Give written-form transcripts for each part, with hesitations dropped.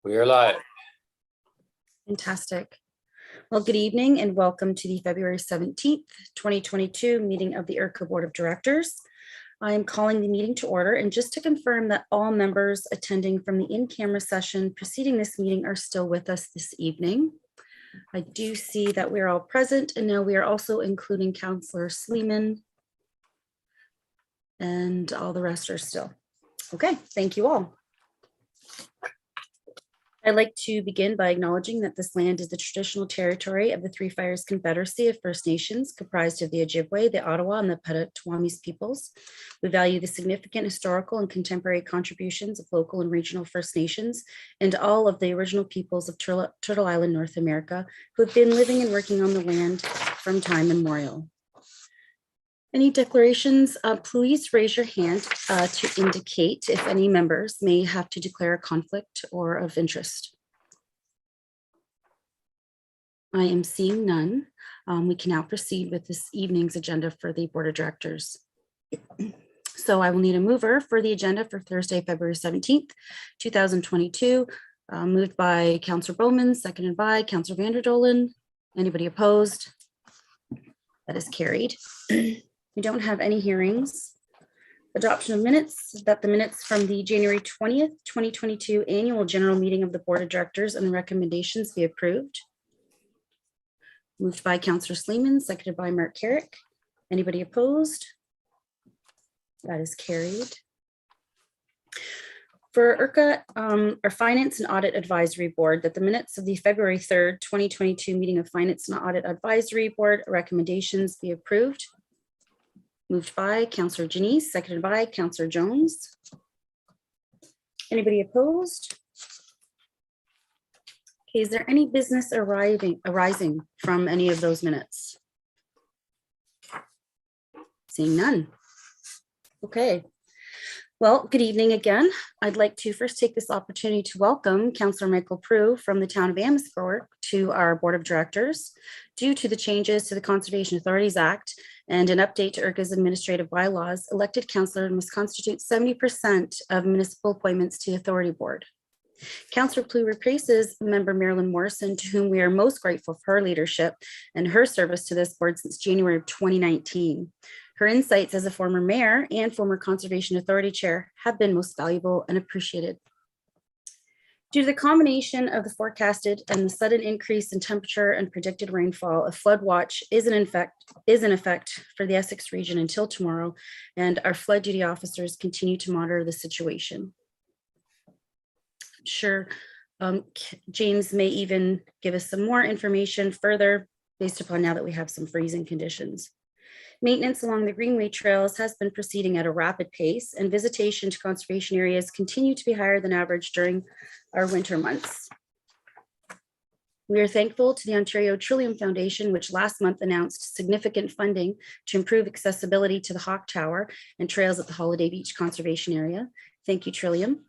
We are live. Fantastic. Well, good evening and welcome to the February 17th, 2022 meeting of the ERCA Board of Directors. I am calling the meeting to order, and just to confirm that all members attending from the in-camera session preceding this meeting are still with us this evening. I do see that we're all present, and now we are also including Councillor Sleeman, and all the rest are still. Okay, thank you all. I'd like to begin by acknowledging that this land is the traditional territory of the Three Fires Confederacy of First Nations, comprised of the Ojibwe, the Ottawa, and the Potawatomi peoples. We value the significant historical and contemporary contributions of local and regional First Nations and all of the original peoples of Turtle Island, North America, who have been living and working on the land from time immemorial. Any declarations, please raise your hand to indicate if any members may have to declare a conflict or of interest. I am seeing none. We can now proceed with this evening's agenda for the Board of Directors. So I will need a mover for the agenda for Thursday, February 17th, 2022, moved by Councillor Bowman, seconded by Councillor Vanderdolen. Anybody opposed? That is carried. We don't have any hearings. Adoption of minutes, that the minutes from the January 20th, 2022 annual general meeting of the Board of Directors and the recommendations be approved. Moved by Councillor Sleeman, seconded by Mark Carrick. Anybody opposed? That is carried. For ERCA, our Finance and Audit Advisory Board, that the minutes of the February 3rd, 2022 meeting of Finance and Audit Advisory Board recommendations be approved. Moved by Councillor Janice, seconded by Councillor Jones. Anybody opposed? Okay, is there any business arising from any of those minutes? Seeing none. Okay. Well, good evening again. I'd like to first take this opportunity to welcome Councillor Michael Prue from the town of Amherstburg to our Board of Directors. Due to the changes to the Conservation Authorities Act and an update to ERCA's administrative bylaws, elected councillor must constitute 70% of municipal appointments to the Authority Board. Councillor Prue replaces member Marilyn Morrison, to whom we are most grateful for her leadership and her service to this board since January of 2019. Her insights as a former mayor and former Conservation Authority chair have been most valuable and appreciated. Due to the combination of the forecasted and the sudden increase in temperature and predicted rainfall, a flood watch is in effect for the Essex region until tomorrow, and our flood duty officers continue to monitor the situation. I'm sure James may even give us some more information further based upon now that we have some freezing conditions. Maintenance along the Greenway trails has been proceeding at a rapid pace, and visitation to conservation areas continue to be higher than average during our winter months. We are thankful to the Ontario Trillium Foundation, which last month announced significant funding to improve accessibility to the Hawk Tower and trails at the Holiday Beach Conservation Area. Thank you, Trillium.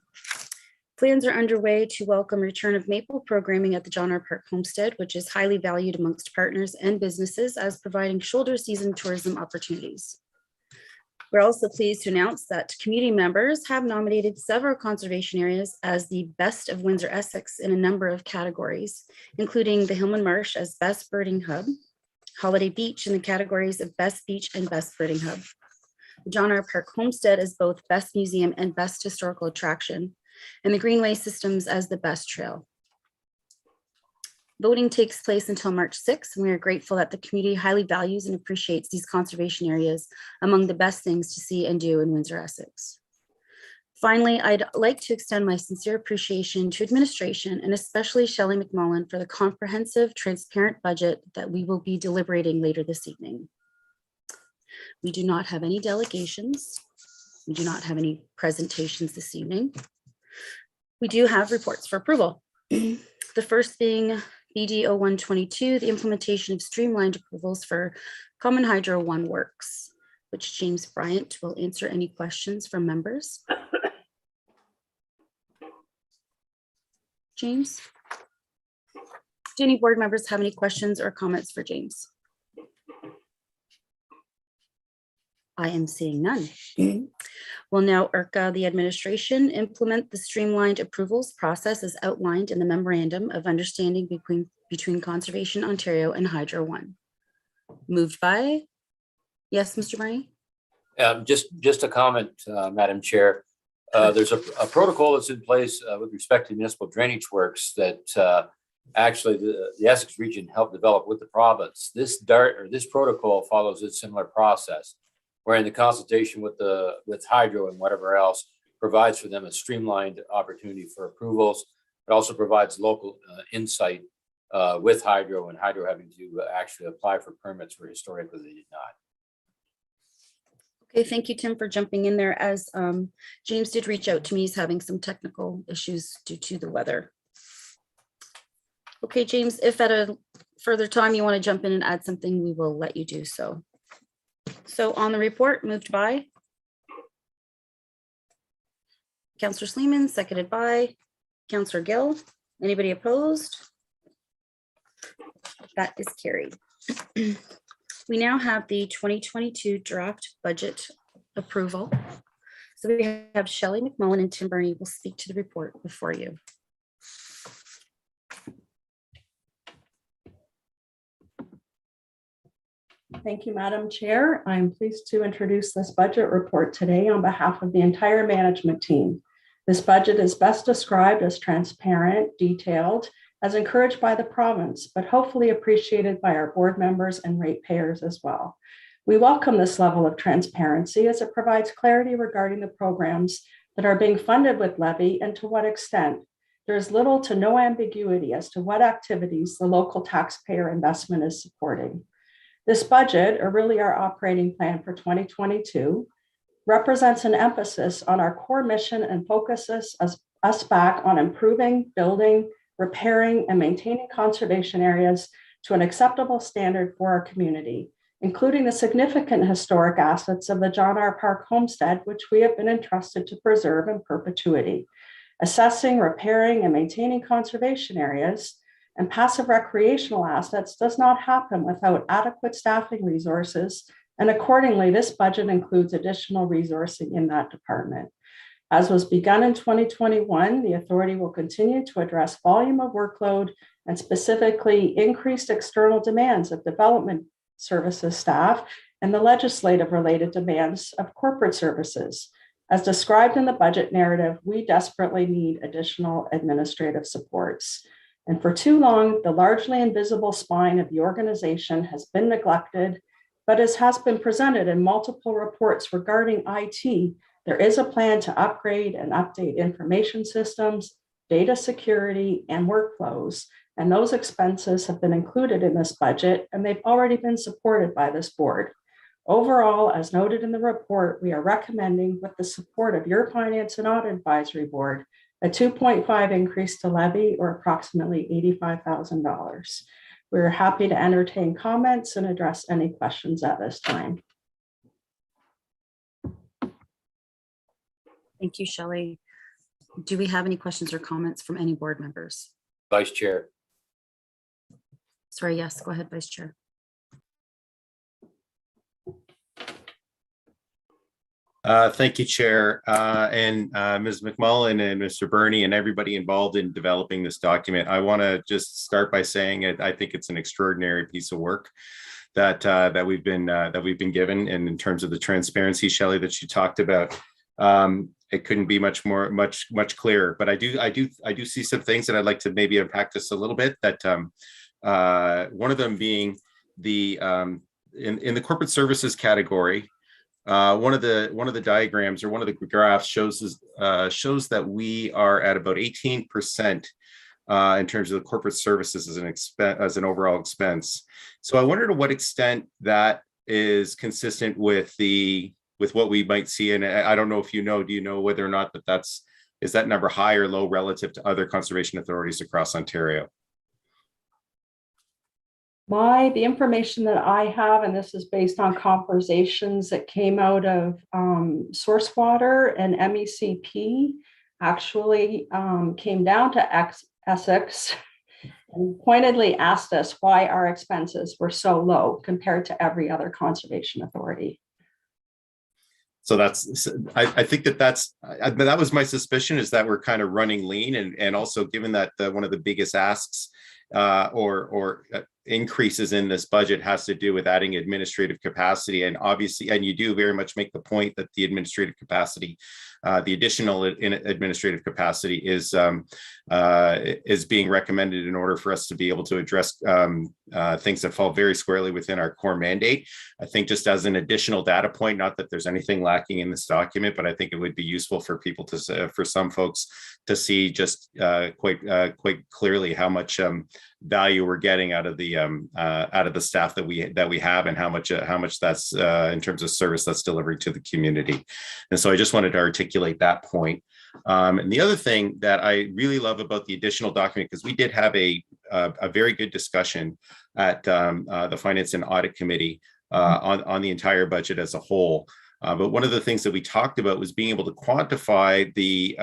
Plans are underway to welcome return of maple programming at the John R. Park Homestead, which is highly valued amongst partners and businesses as providing shoulder season tourism opportunities. We're also pleased to announce that community members have nominated several conservation areas as the best of Windsor Essex in a number of categories, including the Hillman Marsh as best birding hub, Holiday Beach in the categories of best beach and best birding hub, the John R. Park Homestead as both best museum and best historical attraction, and the Greenway Systems as the best trail. Voting takes place until March 6th, and we are grateful that the community highly values and appreciates these conservation areas among the best things to see and do in Windsor, Essex. Finally, I'd like to extend my sincere appreciation to administration and especially Shelley McMullen for the comprehensive, transparent budget that we will be deliberating later this evening. We do not have any delegations. We do not have any presentations this evening. We do have reports for approval. The first being BD 0122, the implementation of streamlined approvals for Common Hydro 1 works, which James Bryant will answer any questions from members. James? Do any board members have any questions or comments for James? I am seeing none. Will now ERCA, the administration, implement the streamlined approvals process as outlined in the memorandum of understanding between Conservation Ontario and Hydro One. Moved by, yes, Mr. Marnie? Just a comment, Madam Chair. There's a protocol that's in place with respect to municipal drainage works that actually the Essex region helped develop with the province. This protocol follows a similar process, wherein the consultation with Hydro and whatever else provides for them a streamlined opportunity for approvals. It also provides local insight with Hydro, and Hydro having to actually apply for permits where historically they did not. Okay, thank you, Tim, for jumping in there, as James did reach out to me. He's having some technical issues due to the weather. Okay, James, if at a further time you want to jump in and add something, we will let you do so. So on the report, moved by Councillor Sleeman, seconded by Councillor Gill. Anybody opposed? That is carried. We now have the 2022 draft budget approval. So we have Shelley McMullen and Tim Burney will speak to the report before you. Thank you, Madam Chair. I'm pleased to introduce this budget report today on behalf of the entire management team. This budget is best described as transparent, detailed, as encouraged by the province, but hopefully appreciated by our board members and ratepayers as well. We welcome this level of transparency as it provides clarity regarding the programs that are being funded with levy and to what extent. There is little to no ambiguity as to what activities the local taxpayer investment is supporting. This budget, or really our operating plan for 2022, represents an emphasis on our core mission and focuses us back on improving, building, repairing, and maintaining conservation areas to an acceptable standard for our community, including the significant historic assets of the John R. Park homestead, which we have been entrusted to preserve in perpetuity. Assessing, repairing, and maintaining conservation areas and passive recreational assets does not happen without adequate staffing resources, and accordingly, this budget includes additional resourcing in that department. As was begun in 2021, the authority will continue to address volume of workload and specifically increased external demands of development services staff and the legislative related demands of corporate services. As described in the budget narrative, we desperately need additional administrative supports. And for too long, the largely invisible spine of the organization has been neglected, but as has been presented in multiple reports regarding IT, there is a plan to upgrade and update information systems, data security, and workflows, and those expenses have been included in this budget, and they've already been supported by this board. Overall, as noted in the report, we are recommending, with the support of your Finance and Audit Advisory Board, a 2.5 increase to levy, or approximately $85,000. We're happy to entertain comments and address any questions at this time. Thank you, Shelley. Do we have any questions or comments from any board members? Vice Chair. Sorry, yes, go ahead, Vice Chair. Thank you, Chair, and Ms. McMullen and Mr. Burney and everybody involved in developing this document. I want to just start by saying I think it's an extraordinary piece of work that we've been given, and in terms of the transparency, Shelley, that you talked about. It couldn't be much clearer. But I do see some things that I'd like to maybe unpack this a little bit. That one of them being the in the corporate services category. One of the diagrams or one of the graphs shows that we are at about 18% in terms of the corporate services as an overall expense. So I wonder to what extent that is consistent with what we might see. And I don't know if do you know whether or not is that number high or low relative to other conservation authorities across Ontario? The information that I have, and this is based on conversations that came out of Source Water and MECP, actually came down to Essex and pointedly asked us why our expenses were so low compared to every other conservation authority. So I think that was my suspicion, is that we're kind of running lean, and also given that one of the biggest asks or increases in this budget has to do with adding administrative capacity. And obviously, and you do very much make the point that the administrative capacity, the additional administrative capacity is being recommended in order for us to be able to address things that fall very squarely within our core mandate. I think just as an additional data point, not that there's anything lacking in this document, but I think it would be useful for people for some folks to see just quite clearly how much value we're getting out of the staff that we have, and how much that's in terms of service that's delivering to the community. And so I just wanted to articulate that point. And the other thing that I really love about the additional document, because we did have a very good discussion at the Finance and Audit Committee on the entire budget as a whole. But one of the things that we talked about was being able to quantify the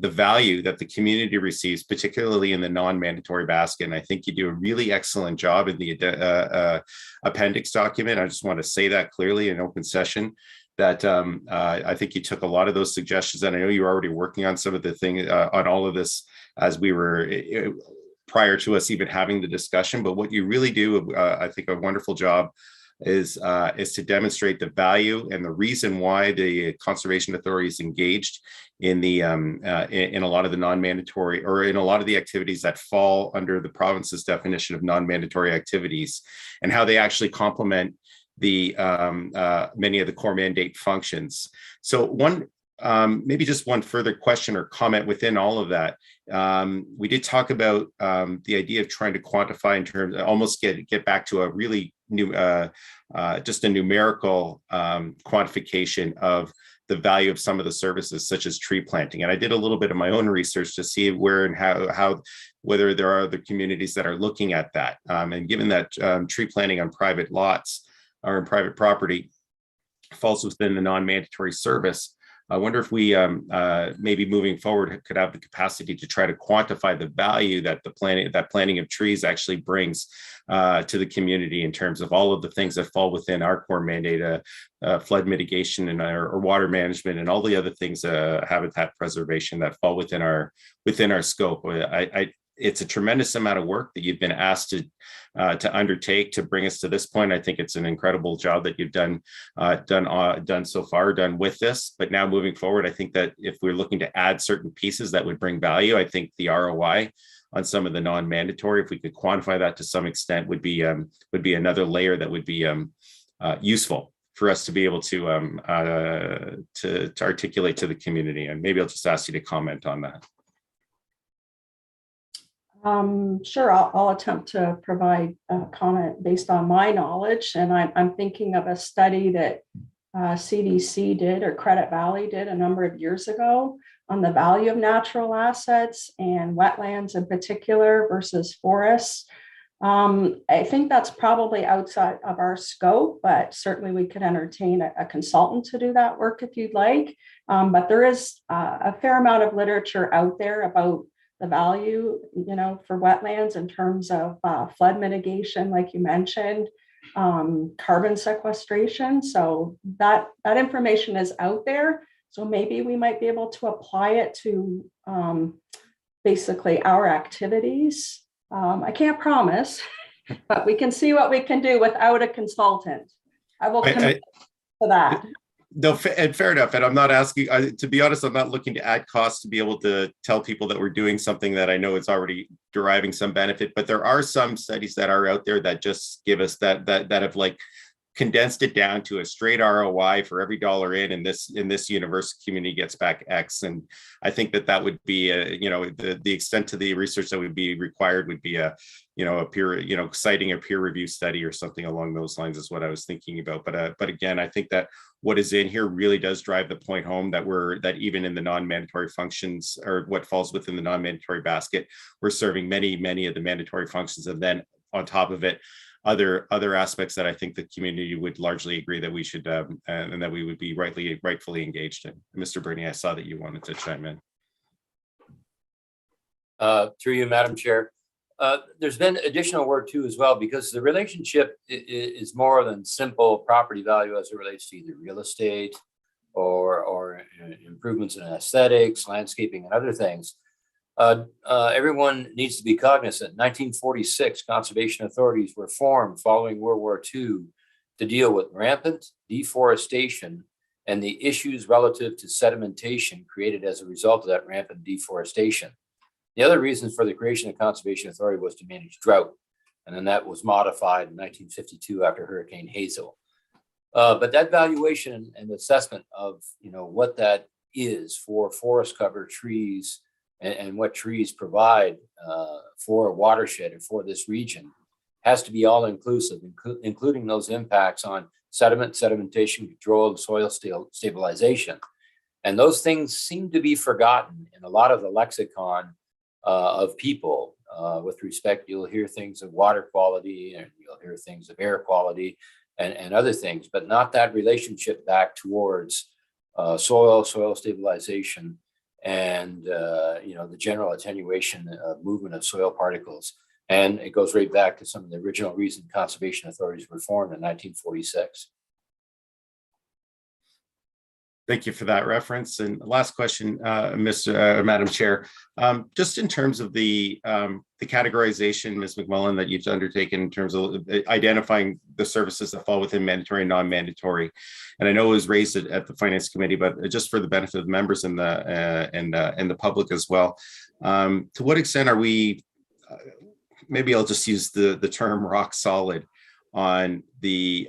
value that the community receives, particularly in the non-mandatory basket. And I think you do a really excellent job in the appendix document. I just want to say that clearly in open session, that I think you took a lot of those suggestions, and I know you're already working on some of the things on all of this as we were prior to us even having the discussion. But what you really do, I think, a wonderful job is to demonstrate the value and the reason why the Conservation Authority is engaged in the in a lot of the non-mandatory, or in a lot of the activities that fall under the province's definition of non-mandatory activities, and how they actually complement the many of the core mandate functions. So maybe just one further question or comment within all of that. We did talk about the idea of trying to quantify in terms of almost get back to a really new, just a numerical quantification of the value of some of the services, such as tree planting. And I did a little bit of my own research to see where and how whether there are other communities that are looking at that. And given that tree planting on private lots or in private property falls within the non-mandatory service, I wonder if we maybe moving forward could have the capacity to try to quantify the value that planting of trees actually brings to the community in terms of all of the things that fall within our core mandate, flood mitigation and or water management, and all the other things, habitat preservation, that fall within our scope. It's a tremendous amount of work that you've been asked to undertake to bring us to this point. I think it's an incredible job that you've done so far, done with this. But now moving forward, I think that if we're looking to add certain pieces that would bring value, I think the ROI on some of the non-mandatory, if we could quantify that to some extent, would be another layer that would be useful for us to be able to articulate to the community. And maybe I'll just ask you to comment on that. Sure, I'll attempt to provide a comment based on my knowledge. And I'm thinking of a study that CDC did, or Credit Valley did, a number of years ago on the value of natural assets and wetlands in particular versus forests. I think that's probably outside of our scope, but certainly we could entertain a consultant to do that work if you'd like. But there is a fair amount of literature out there about the value, for wetlands in terms of flood mitigation, like you mentioned, carbon sequestration. So that information is out there. So maybe we might be able to apply it to basically our activities. I can't promise, but we can see what we can do without a consultant. I will commit to that. No, and fair enough. And I'm not asking, to be honest, I'm not looking to add costs to be able to tell people that we're doing something that I know is already deriving some benefit. But there are some studies that are out there that just give us that have condensed it down to a straight ROI for every dollar in this universe, community gets back X. And I think that would be the extent to the research that would be required would be a peer, citing a peer review study or something along those lines is what I was thinking about. But again, I think that what is in here really does drive the point home that even in the non-mandatory functions, or what falls within the non-mandatory basket, we're serving many of the mandatory functions, and then on top of it, other aspects that I think the community would largely agree that we should and that we would be rightfully engaged in. Mr. Bernie, I saw that you wanted to chime in. Through you, Madam Chair. There's been additional work too as well, because the relationship is more than simple property value as it relates to either real estate or improvements in aesthetics, landscaping, and other things. Everyone needs to be cognizant. 1946, conservation authorities were formed following World War II to deal with rampant deforestation and the issues relative to sedimentation created as a result of that rampant deforestation. The other reason for the creation of Conservation Authority was to manage drought, and then that was modified in 1952 after Hurricane Hazel. But that valuation and assessment of what that is for forest cover trees and what trees provide for a watershed or for this region has to be all inclusive, including those impacts on sediment, sedimentation control, and soil stabilization. And those things seem to be forgotten in a lot of the lexicon of people. With respect, you'll hear things of water quality, and you'll hear things of air quality and other things, but not that relationship back towards soil stabilization and the general attenuation movement of soil particles. And it goes right back to some of the original reason conservation authorities were formed in 1946. Thank you for that reference. And last question, Madam Chair, just in terms of the categorization, Ms. McMullen, that you've undertaken in terms of identifying the services that fall within mandatory and non-mandatory, and I know it was raised at the Finance Committee, but just for the benefit of the members and the public as well, to what extent are we? Maybe I'll just use the term rock solid on the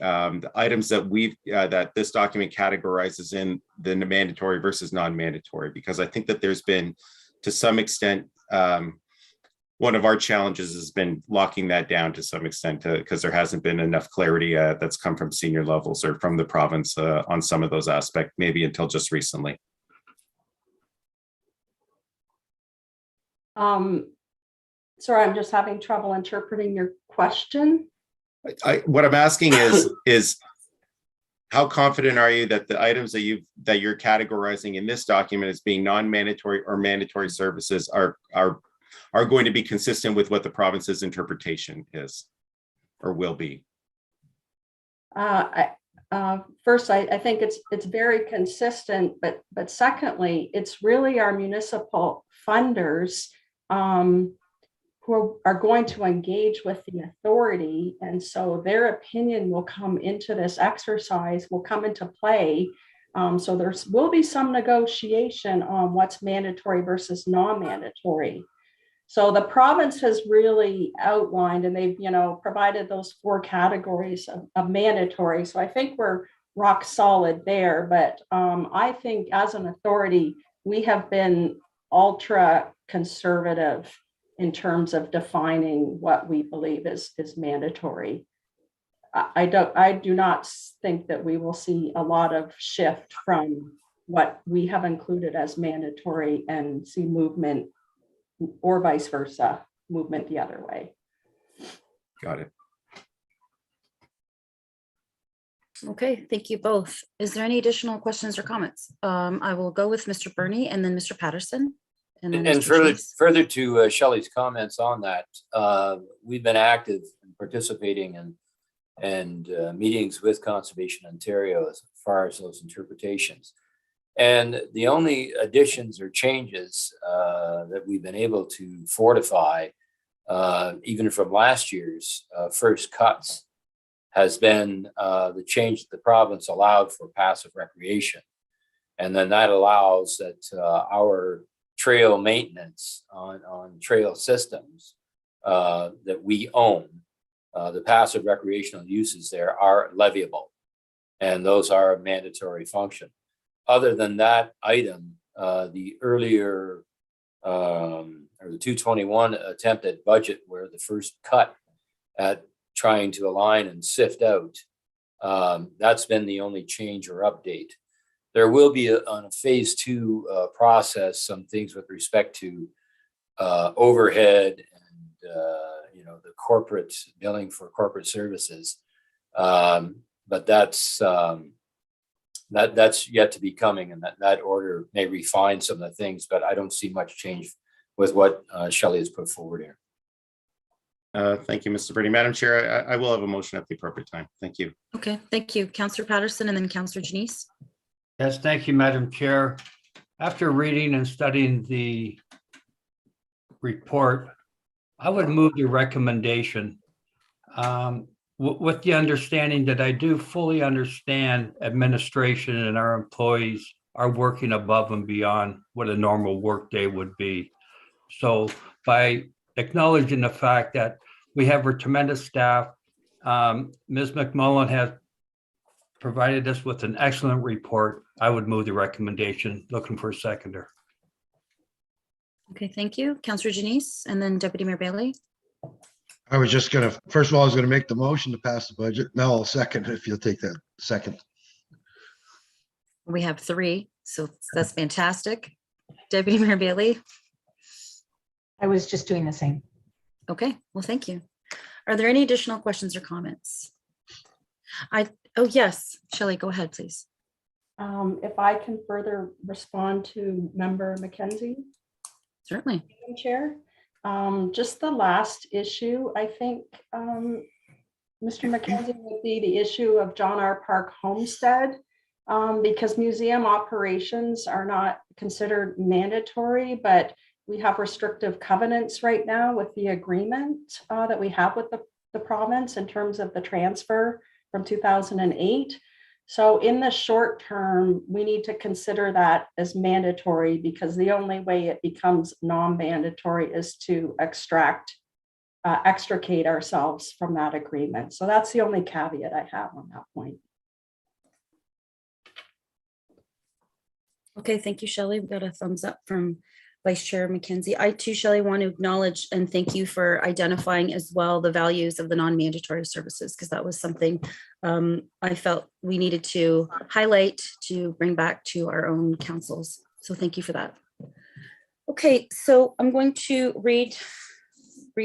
items that that this document categorizes in the mandatory versus non-mandatory, because I think that there's been, to some extent, one of our challenges has been locking that down to some extent, because there hasn't been enough clarity that's come from senior levels or from the province on some of those aspects, maybe until just recently. Sorry, I'm just having trouble interpreting your question. What I'm asking is how confident are you that the items that you're categorizing in this document as being non-mandatory or mandatory services are going to be consistent with what the province's interpretation is or will be? First, I think it's very consistent, but secondly, it's really our municipal funders who are going to engage with the authority. And so their opinion will come into this exercise, will come into play. So there will be some negotiation on what's mandatory versus non-mandatory. So the province has really outlined, and they've provided those 4 categories of mandatory. So I think we're rock solid there. But I think as an authority, we have been ultra conservative in terms of defining what we believe is mandatory. I do not think that we will see a lot of shift from what we have included as mandatory and see movement, or vice versa, movement the other way. Got it. Okay, thank you both. Is there any additional questions or comments? I will go with Mr. Burney and then Mr. Patterson. And further to Shelley's comments on that, we've been active in participating and meetings with Conservation Ontario as far as those interpretations. And the only additions or changes that we've been able to fortify, even from last year's first cuts, has been the change that the province allowed for passive recreation. And then that allows that our trail maintenance on trail systems that we own, the passive recreational uses there are leviable, and those are a mandatory function. Other than that item, the earlier or the 221 attempt at budget, where the first cut at trying to align and sift out, that's been the only change or update. There will be on a phase 2 process some things with respect to overhead and the corporate billing for corporate services, but that's yet to be coming, and that order may refine some of the things. But I don't see much change with what Shelley has put forward here. Thank you, Mr. Bernie. Madam Chair, I will have a motion at the appropriate time. Thank you. Okay, thank you. Counselor Patterson and then Counselor Janice. Yes, thank you, Madam Chair. After reading and studying the report, I would move the recommendation with the understanding that I do fully understand administration and our employees are working above and beyond what a normal workday would be. So by acknowledging the fact that we have a tremendous staff, Ms. McMullen has provided us with an excellent report. I would move the recommendation. Looking for a seconder. Okay, thank you. Counselor Janice and then Deputy Mayor Bailey. I was just gonna, first of all, I was gonna make the motion to pass the budget. Now I'll second if you'll take that second. We have 3, so that's fantastic. Deputy Mayor Bailey. I was just doing the same. Okay, well, thank you. Are there any additional questions or comments? Oh, yes, Shelley, go ahead, please. If I can further respond to Member Mackenzie. Certainly. Madam Chair, just the last issue, I think, Mr. McKenzie, would be the issue of John R. Park Homestead, because museum operations are not considered mandatory, but we have restrictive covenants right now with the agreement that we have with the province in terms of the transfer from 2008. So in the short term, we need to consider that as mandatory because the only way it becomes non-mandatory is to extricate ourselves from that agreement. So that's the only caveat I have on that point. Okay, thank you, Shelley. We got a thumbs up from Vice Chair Mackenzie. I too, Shelley, want to acknowledge and thank you for identifying as well the values of the non-mandatory services, because that was something I felt we needed to highlight to bring back to our own councils. So thank you for that. Okay, so I'm going to read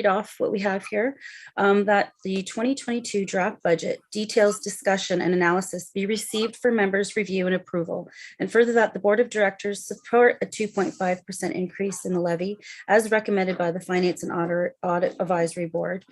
off what we have here, that the 2022 draft budget details discussion and analysis be received for members' review and approval. And further that the Board of Directors support a 2.5% increase in the levy as recommended by the Finance and Audit Advisory Board.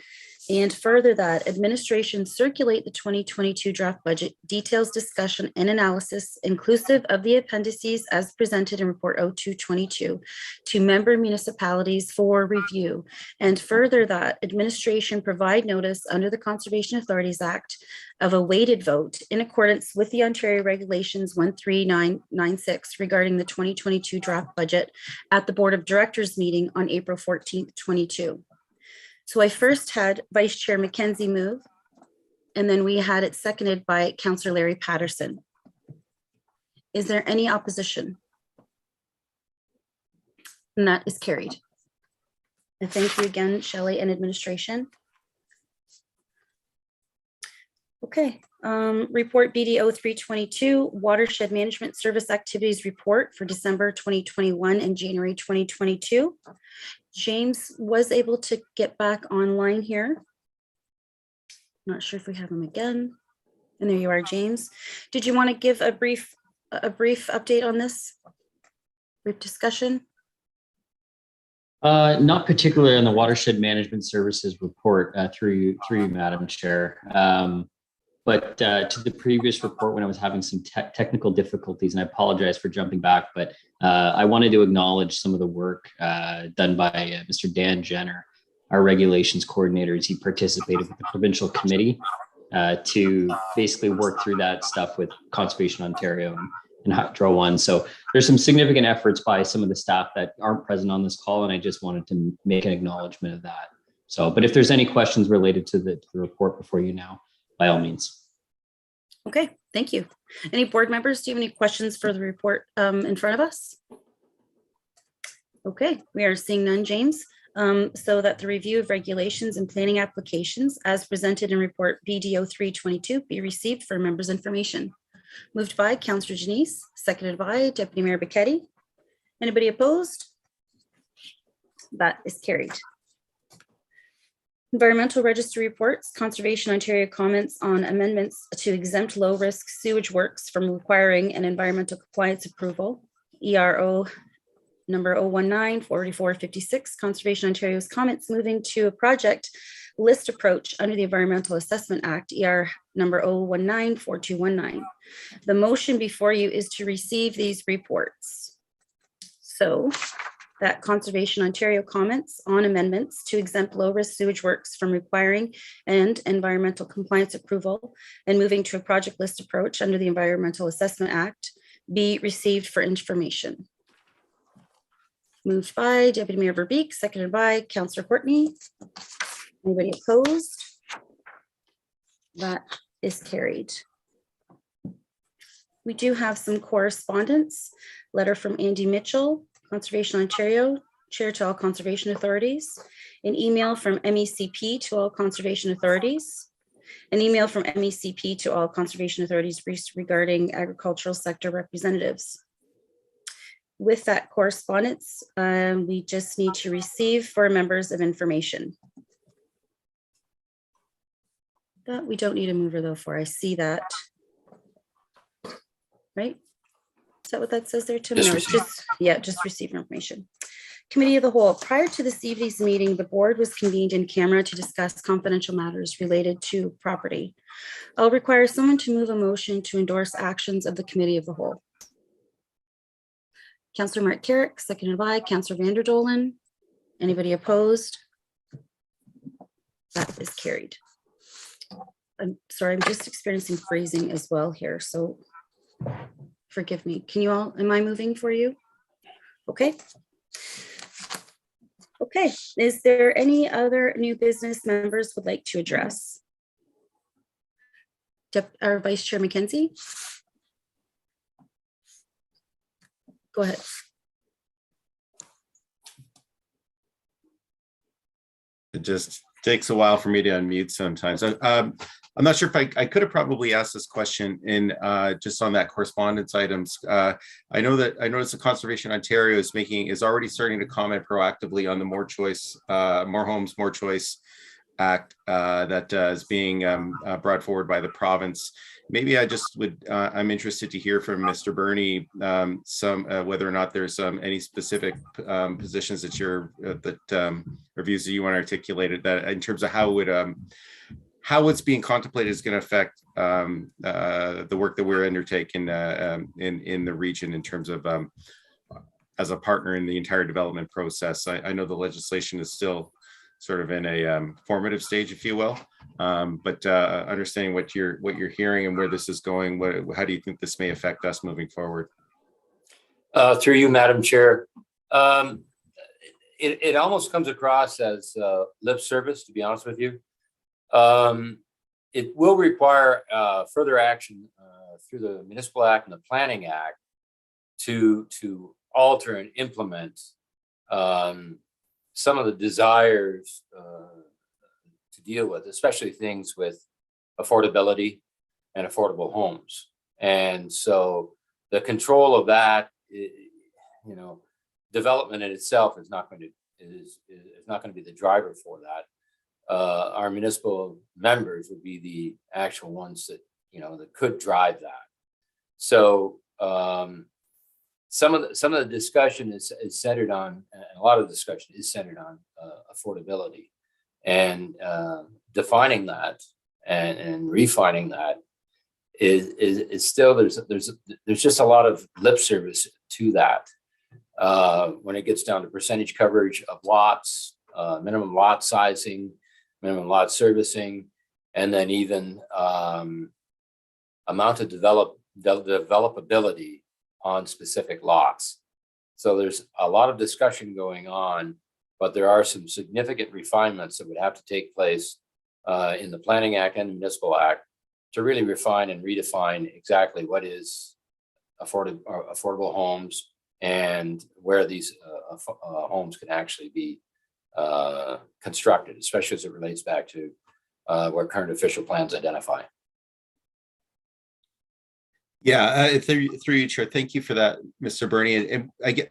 And further that administration circulate the 2022 draft budget details discussion and analysis inclusive of the appendices as presented in Report 0222 to member municipalities for review. And further that administration provide notice under the Conservation Authorities Act of a weighted vote in accordance with the Ontario Regulations 13996 regarding the 2022 draft budget at the Board of Directors meeting on April 14th, 22. So I first had Vice Chair Mackenzie move, and then we had it seconded by Councillor Larry Patterson. Is there any opposition? And that is carried. And thank you again, Shelley and administration. Okay, report BDO 322, Watershed Management Service Activities Report for December 2021 and January 2022. James was able to get back online here. Not sure if we have him again. And there you are, James. Did you want to give a brief update on this? Brief discussion? Not particularly on the Watershed Management Services report through you, Madam Chair. But to the previous report when I was having some technical difficulties, and I apologize for jumping back, but I wanted to acknowledge some of the work done by Mr. Dan Jenner, our regulations coordinator, as he participated with the provincial committee to basically work through that stuff with Conservation Ontario and Hydro One. So there's some significant efforts by some of the staff that aren't present on this call, and I just wanted to make an acknowledgement of that. So, but if there's any questions related to the report before you now, by all means. Okay, thank you. Any board members, do you have any questions for the report in front of us? Okay, we are seeing none, James. So that the review of regulations and planning applications as presented in report BDO 322 be received for members' information. Moved by Councillor Janice, seconded by Deputy Mayor Becchetti. Anybody opposed? That is carried. Environmental Registry reports, Conservation Ontario comments on amendments to exempt low-risk sewage works from requiring an environmental compliance approval. ERO number 019-4456, Conservation Ontario's comments moving to a project list approach under the Environmental Assessment Act, ER number 0194219. The motion before you is to receive these reports. So that Conservation Ontario comments on amendments to exempt low-risk sewage works from requiring and environmental compliance approval and moving to a project list approach under the Environmental Assessment Act be received for information. Moved by Deputy Mayor Verbeek, seconded by Councillor Courtney. Anybody opposed? That is carried. We do have some correspondence. Letter from Andy Mitchell, Conservation Ontario, Chair to all conservation authorities. An email from MECP to all conservation authorities. An email from MECP to all conservation authorities regarding agricultural sector representatives. With that correspondence, we just need to receive for members of information. That we don't need a mover though for, I see that. Right? Is that what that says there, Tim? Just No, it's receive. just, yeah, just receive information. Committee of the Whole, prior to this evening's meeting, the board was convened in camera to discuss confidential matters related to property. I'll require someone to move a motion to endorse actions of the Committee of the Whole. Councillor Mark Carrick, seconded by Councillor Vanderdolen. Anybody opposed? That is carried. I'm sorry, I'm just experiencing freezing as well here, so forgive me. Can you all, am I moving for you? Okay. Okay, is there any other new business members would like to address? Our Vice Chair Mackenzie? Go ahead. It just takes a while for me to unmute sometimes. I'm not sure if I could have probably asked this question in just on that correspondence items. I noticed the Conservation Ontario is already starting to comment proactively on the More Choice, More Homes, More Choice Act that is being brought forward by the province. Maybe I just would, I'm interested to hear from Mr. Burney whether or not there's any specific positions that or views that you want to articulate that in terms of how what's being contemplated is going to affect the work that we're undertaking in the region in terms of as a partner in the entire development process. I know the legislation is still sort of in a formative stage, if you will, but understanding what you're hearing and where this is going, how do you think this may affect us moving forward? Through you, Madam Chair. It almost comes across as lip service, to be honest with you. It will require further action through the Municipal Act and the Planning Act to alter and implement some of the desires to deal with, especially things with affordability and affordable homes. And so the control of that, development in itself is not going to be the driver for that. Our municipal members would be the actual ones that that could drive that. So some of the discussion is centered on, and a lot of the discussion is centered on affordability, and defining that and refining that is still there's just a lot of lip service to that when it gets down to percentage coverage of lots, minimum lot sizing, minimum lot servicing, and then even amount of developability on specific lots. So there's a lot of discussion going on, but there are some significant refinements that would have to take place in the Planning Act and the Municipal Act to really refine and redefine exactly what is affordable homes and where these homes can actually be constructed, especially as it relates back to what current official plans identify. Yeah, through you, Chair. Thank you for that, Mr. Burney. And I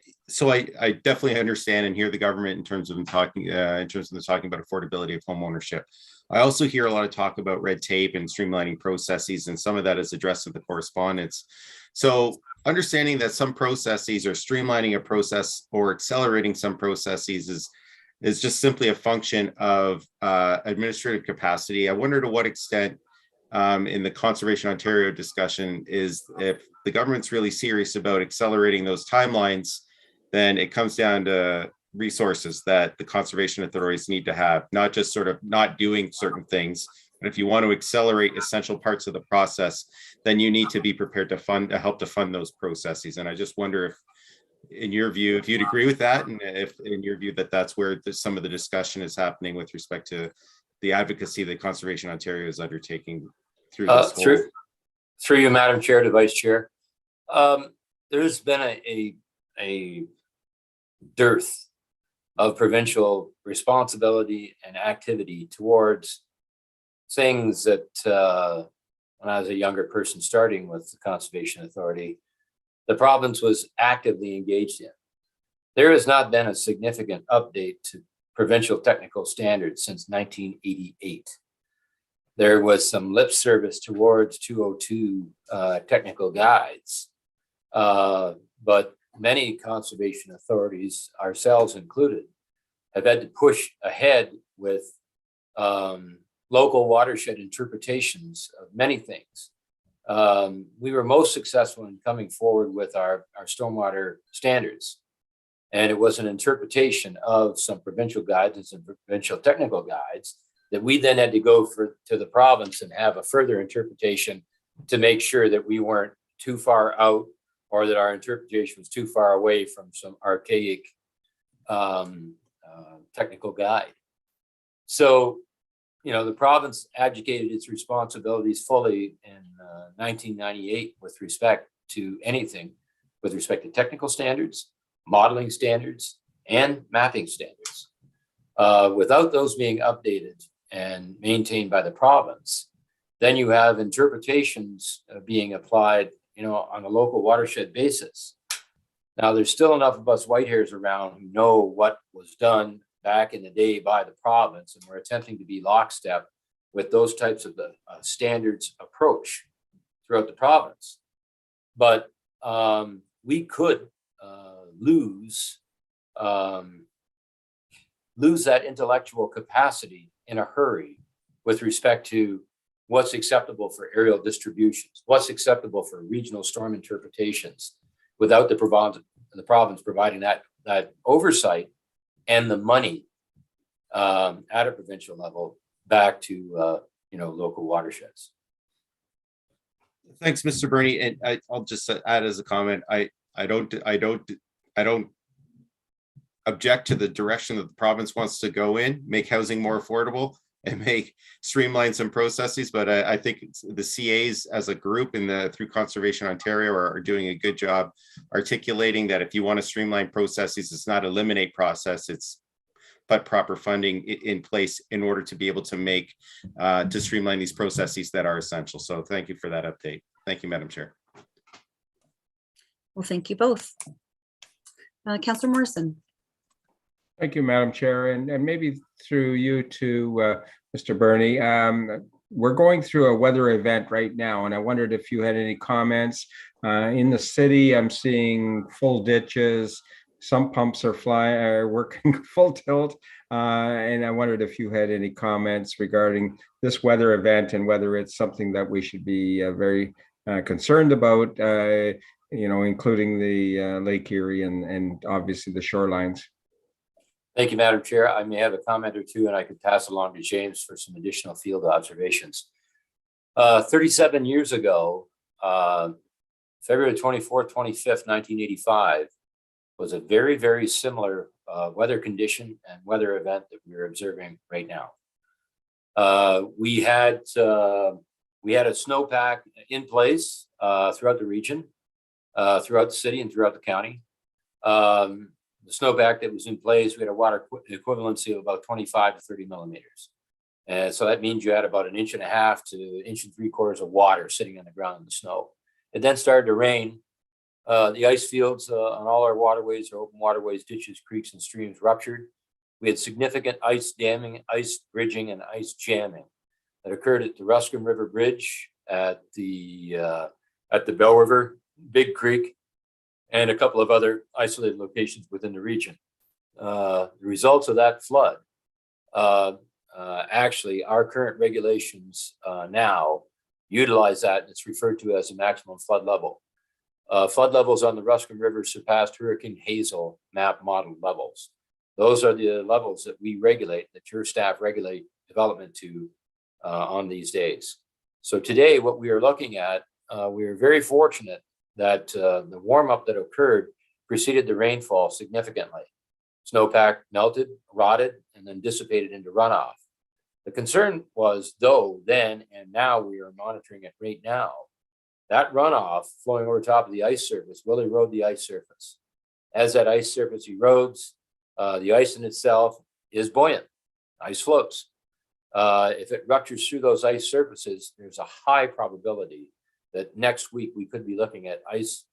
definitely understand and hear the government in terms of talking about affordability of home ownership. I also hear a lot of talk about red tape and streamlining processes, and some of that is addressed in the correspondence. So understanding that some processes are streamlining a process or accelerating some processes is just simply a function of administrative capacity. I wonder to what extent in the Conservation Ontario discussion is if the government's really serious about accelerating those timelines, then it comes down to resources that the conservation authorities need to have, not just sort of not doing certain things. But if you want to accelerate essential parts of the process, then you need to be prepared to help to fund those processes. And I just wonder if, in your view, if you'd agree with that, and if in your view that that's where some of the discussion is happening with respect to the advocacy that Conservation Ontario is undertaking through this through you, Madam Chair, to Vice Chair. There's been a dearth of provincial responsibility and activity towards things that when I was a younger person starting with the Conservation Authority, the province was actively engaged in. There has not been a significant update to provincial technical standards since 1988. There was some lip service towards 202 technical guides, but many conservation authorities, ourselves included, have had to push ahead with local watershed interpretations of many things. We were most successful in coming forward with our stormwater standards. And it was an interpretation of some provincial guides and some provincial technical guides that we then had to go to the province and have a further interpretation to make sure that we weren't too far out or that our interpretation was too far away from some archaic technical guide. So, the province abdicated its responsibilities fully in 1998 with respect to anything, with respect to technical standards, modeling standards, and mapping standards. Without those being updated and maintained by the province, then you have interpretations being applied, on a local watershed basis. Now, there's still enough of us white hairs around who know what was done back in the day by the province, and we're attempting to be lockstep with those types of the standards approach throughout the province. But we could lose that intellectual capacity in a hurry with respect to what's acceptable for aerial distributions, what's acceptable for regional storm interpretations, without the province providing that oversight and the money at a provincial level back to local watersheds. Thanks, Mr. Burney. And I'll just add as a comment, I don't object to the direction that the province wants to go in, make housing more affordable and streamline some processes. But I think the CAs as a group through Conservation Ontario are doing a good job articulating that if you want to streamline processes, it's not eliminate process, it's put proper funding in place in order to be able to to streamline these processes that are essential. So thank you for that update. Thank you, Madam Chair. Well, thank you both. Councillor Morrison. Thank you, Madam Chair, and maybe through you to Mr. Burney. We're going through a weather event right now, and I wondered if you had any comments. In the city, I'm seeing full ditches. Some pumps are working full tilt, and I wondered if you had any comments regarding this weather event and whether it's something that we should be very concerned about, including the Lake Erie and obviously the shorelines. Thank you, Madam Chair. I may have a comment or two, and I could pass along to James for some additional field observations. 37 years ago, February 24th, 25th, 1985, was a very, very similar weather condition and weather event that we're observing right now. We had a snowpack in place throughout the region, throughout the city and throughout the county. The snowpack that was in place, we had a water equivalency of about 25 to 30 millimeters. And so that means you had about 1.5 inches to 1.75 inches of water sitting on the ground in the snow. It then started to rain. The ice fields on all our waterways, our open waterways, ditches, creeks, and streams ruptured. We had significant ice damming, ice bridging, and ice jamming that occurred at the Ruskin River Bridge, at the Bell River, Big Creek, and a couple of other isolated locations within the region. the results of that flood, actually, our current regulations now utilize that, and it's referred to as a maximum flood level. Flood levels on the Ruskin River surpassed Hurricane Hazel map model levels. Those are the levels that we regulate, that your staff regulate development to on these days. So today, what we are looking at, we are very fortunate that the warm up that occurred preceded the rainfall significantly. Snowpack melted, rotted, and then dissipated into runoff. The concern was, though, then and now we are monitoring it right now, that runoff flowing over top of the ice surface will erode the ice surface. As that ice surface erodes, the ice in itself is buoyant. Ice floats. If it ruptures through those ice surfaces, there's a high probability that next week we could be looking at ice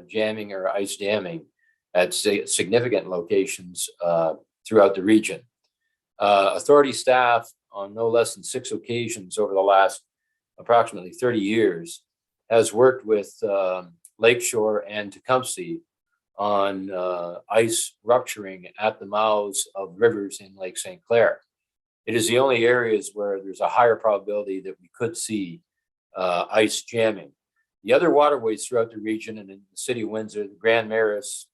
jamming or ice damming at significant locations throughout the region. Authority staff on no less than 6 occasions over the last approximately 30 years has worked with Lakeshore and Tecumseh on ice rupturing at the mouths of rivers in Lake St. Clair. It is the only areas where there's a higher probability that we could see ice jamming. The other waterways throughout the region and in the city of Windsor, the Grand Maris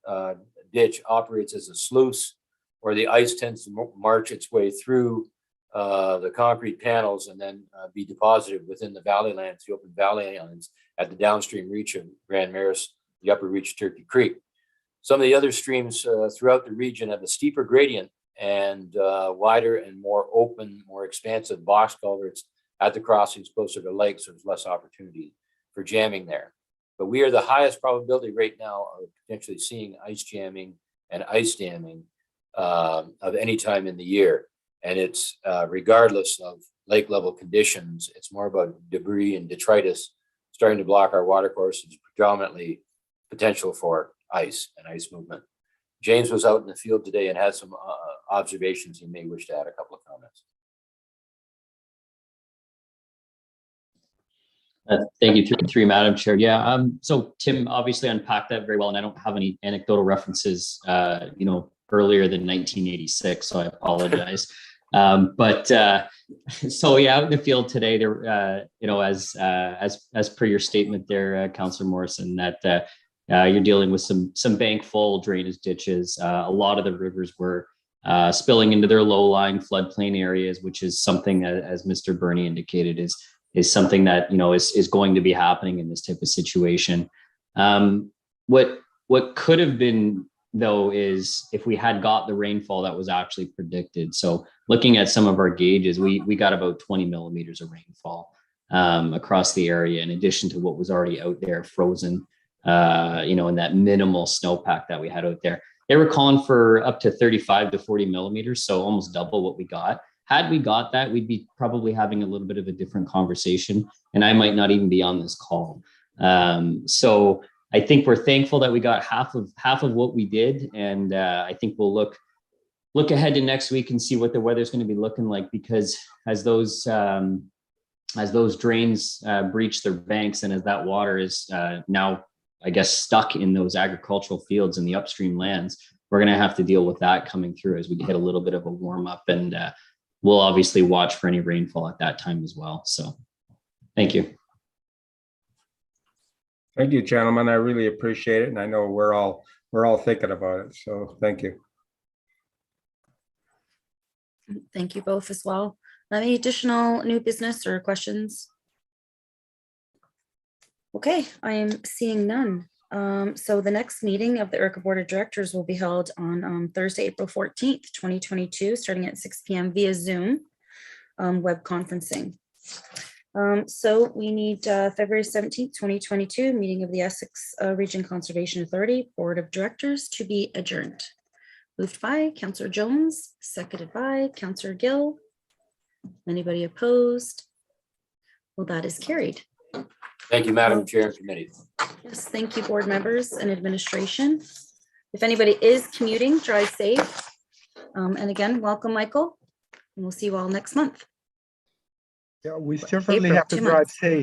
ditch operates as a sluice where the ice tends to march its way through the concrete panels and then be deposited within the valley lands, the open valley lands at the downstream reach of Grand Maris, the upper reach of Turkey Creek. Some of the other streams throughout the region have a steeper gradient and wider and more open, more expansive box culverts at the crossings closer to lakes, so there's less opportunity for jamming there. But we are the highest probability right now of potentially seeing ice jamming and ice damming of any time in the year. And it's regardless of lake level conditions, it's more about debris and detritus starting to block our water courses, predominantly potential for ice and ice movement. James was out in the field today and had some observations. He may wish to add a couple of comments. Thank you, through Madam Chair. Yeah, so Tim obviously unpacked that very well, and I don't have any anecdotal references, earlier than 1986, so I apologize. So yeah, out in the field today, there, as per your statement there, Councillor Morrison, that you're dealing with some bank full drainage ditches. A lot of the rivers were spilling into their low-lying floodplain areas, which is something that, as Mr. Burney indicated, is something that is going to be happening in this type of situation. What could have been, though, is if we had got the rainfall that was actually predicted. So looking at some of our gauges, we got about 20 millimeters of rainfall across the area, in addition to what was already out there frozen, in that minimal snowpack that we had out there. They were calling for up to 35 to 40 millimeters, so almost double what we got. Had we got that, we'd be probably having a little bit of a different conversation, and I might not even be on this call. So I think we're thankful that we got half of what we did, and I think we'll look ahead to next week and see what the weather's going to be looking like, because as those drains breach their banks, and as that water is now, I guess, stuck in those agricultural fields in the upstream lands, we're going to have to deal with that coming through as we hit a little bit of a warm up, and we'll obviously watch for any rainfall at that time as well. So thank you. Thank you, gentlemen. I really appreciate it. And I know we're all thinking about it. So thank you. Thank you both as well. Any additional new business or questions? Okay, I am seeing none. So the next meeting of the ERCA Board of Directors will be held on Thursday, April 14th, 2022, starting at 6 p.m. via Zoom web conferencing. So we need February 17th, 2022, meeting of the Essex Region Conservation Authority Board of Directors to be adjourned. Moved by Councillor Jones, seconded by Councillor Gill. Anybody opposed? Well, that is carried. Thank you, Madam Chair and Committee. Yes, thank you, board members and administration. If anybody is commuting, drive safe. And again, welcome, Michael. And we'll see you all next month. Yeah, we certainly April, have to 2 drive months. safe.